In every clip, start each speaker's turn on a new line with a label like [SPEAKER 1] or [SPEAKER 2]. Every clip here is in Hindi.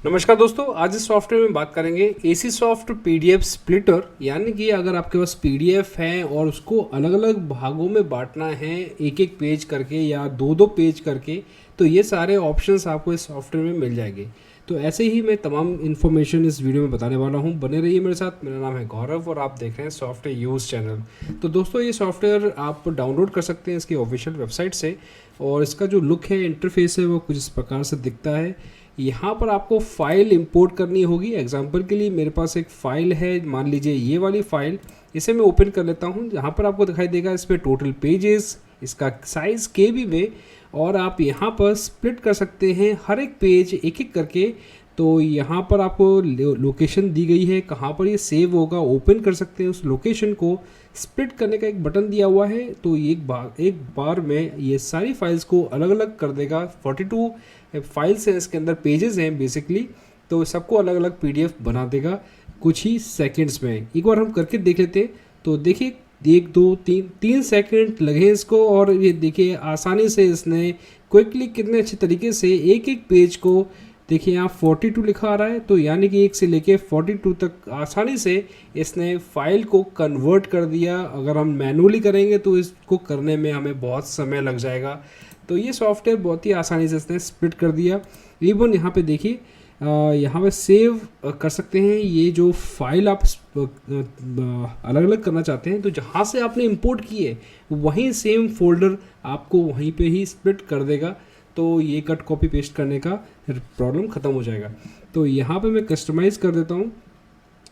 [SPEAKER 1] नमस्कार दोस्तों, आज इस सॉफ्टवेयर में बात करेंगे एसी सॉफ्ट पीडीएफ स्प्लिटर। यानी कि अगर आपके पास पीडीएफ है और उसको अलग अलग भागों में बांटना है, एक एक पेज करके या दो दो पेज करके, तो ये सारे ऑप्शंस आपको इस सॉफ्टवेयर में मिल जाएंगे। तो ऐसे ही मैं तमाम इन्फॉर्मेशन इस वीडियो में बताने वाला हूँ। बने रहिए मेरे साथ। मेरा नाम है गौरव और आप देख रहे हैं सॉफ्टवेयर यूज़ चैनल। तो दोस्तों, ये सॉफ्टवेयर आप डाउनलोड कर सकते हैं इसकी ऑफिशियल वेबसाइट से। और इसका जो लुक है, इंटरफेस है, वो कुछ इस प्रकार से दिखता है। यहाँ पर आपको फ़ाइल इंपोर्ट करनी होगी। एग्जांपल के लिए मेरे पास एक फ़ाइल है, मान लीजिए ये वाली फ़ाइल। इसे मैं ओपन कर लेता हूँ। यहाँ पर आपको दिखाई देगा इसमें टोटल पेजेस, इसका साइज़ केबी में। और आप यहाँ पर स्प्लिट कर सकते हैं हर एक पेज एक एक करके। तो यहाँ पर आपको लोकेशन दी गई है, कहाँ पर ये सेव होगा, ओपन कर सकते हैं उस लोकेशन को। स्प्लिट करने का एक बटन दिया हुआ है, तो एक बार में ये सारी फाइल्स को अलग अलग कर देगा। 42 फाइल्स हैं इसके अंदर, पेजेस हैं बेसिकली। तो सबको अलग अलग पीडीएफ बना देगा कुछ ही सेकंड्स में। एक बार हम करके देख लेते हैं। तो देखिए, 1 2 3 लगे इसको। और ये देखिए आसानी से इसने क्विकली कितने अच्छे तरीके से एक एक पेज को, देखिए यहाँ 42 लिखा आ रहा है, तो यानी कि 1 से लेके 42 तक आसानी से इसने फाइल को कन्वर्ट कर दिया। अगर हम मैनुअली करेंगे तो इसको करने में हमें बहुत समय लग जाएगा। तो ये सॉफ्टवेयर बहुत ही आसानी से इसने स्प्लिट कर दिया। इवन यहाँ पे देखिए, यहाँ पे सेव कर सकते हैं। ये जो फाइल आप अलग अलग करना चाहते हैं, तो जहाँ से आपने इंपोर्ट की है वहीं सेम फोल्डर आपको वहीं पे ही स्प्लिट कर देगा। तो ये कट कॉपी पेस्ट करने का प्रॉब्लम ख़त्म हो जाएगा। तो यहाँ पे मैं कस्टमाइज़ कर देता हूँ।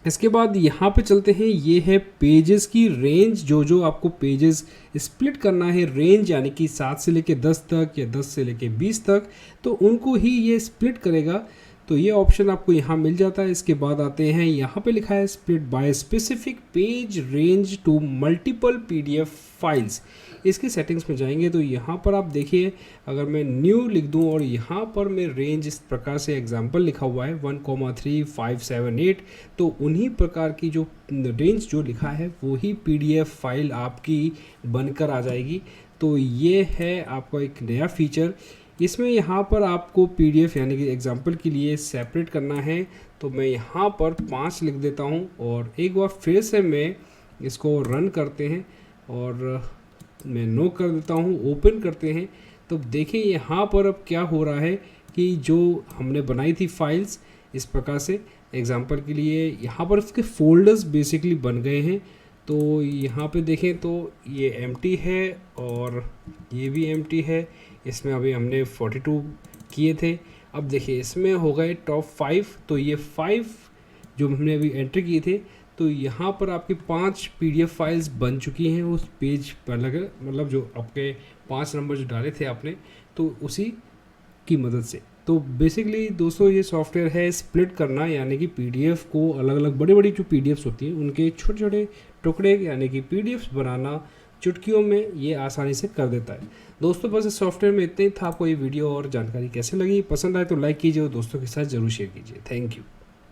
[SPEAKER 1] इसके बाद यहाँ पे चलते हैं। ये है पेजेस की रेंज। जो जो आपको पेजेस स्प्लिट करना है, रेंज यानी कि 7 से लेके 10 तक या 10 से लेके 20 तक, तो उनको ही ये स्प्लिट करेगा। तो ये ऑप्शन आपको यहाँ मिल जाता है। इसके बाद आते हैं, यहाँ पे लिखा है split by specific page range to multiple PDF files. इसकी सेटिंग्स में जाएंगे तो यहाँ पर आप देखिए, अगर मैं न्यू लिख दूँ और यहाँ पर मैं रेंज इस प्रकार से एग्जांपल लिखा हुआ है 1,3,5,7,8, तो उन्हीं प्रकार की जो रेंज जो लिखा है वही पीडीएफ फाइल आपकी बनकर आ जाएगी। तो ये है आपका एक नया फीचर। इसमें यहाँ पर आपको पीडीएफ यानी कि एग्जांपल के लिए सेपरेट करना है। तो मैं यहाँ पर 5 लिख देता हूँ और एक बार फिर से मैं इसको रन करते हैं और मैं नो कर देता हूँ, ओपन करते हैं। तो देखिए यहाँ पर अब क्या हो रहा है कि जो हमने बनाई थी फाइल्स इस प्रकार से, एग्जांपल के लिए यहाँ पर उसके फोल्डर्स बेसिकली बन गए हैं। तो यहाँ पे देखें तो ये एम्प्टी है और ये भी एम्प्टी है। इसमें अभी हमने 42 किए थे। अब देखिए इसमें हो गए टॉप 5। तो ये 5 जो हमने अभी एंटर किए थे, तो यहाँ पर आपकी 5 पीडीएफ फाइल्स बन चुकी हैं उस पेज पर लगे, मतलब जो आपके 5 नंबर जो डाले थे आपने, तो उसी की मदद से। तो बेसिकली दोस्तों, ये सॉफ्टवेयर है स्प्लिट करना, यानी कि पीडीएफ को अलग अलग बड़ी बड़ी जो पीडीएफ्स होती हैं उनके छोटे छोटे टुकड़े यानी कि पीडीएफ्स बनाना चुटकियों में ये आसानी से कर देता है। दोस्तों, बस इस सॉफ्टवेयर में इतना ही था। आपको ये वीडियो और जानकारी कैसे लगी, पसंद आए तो लाइक कीजिए और दोस्तों के साथ ज़रूर शेयर कीजिए। Thank you.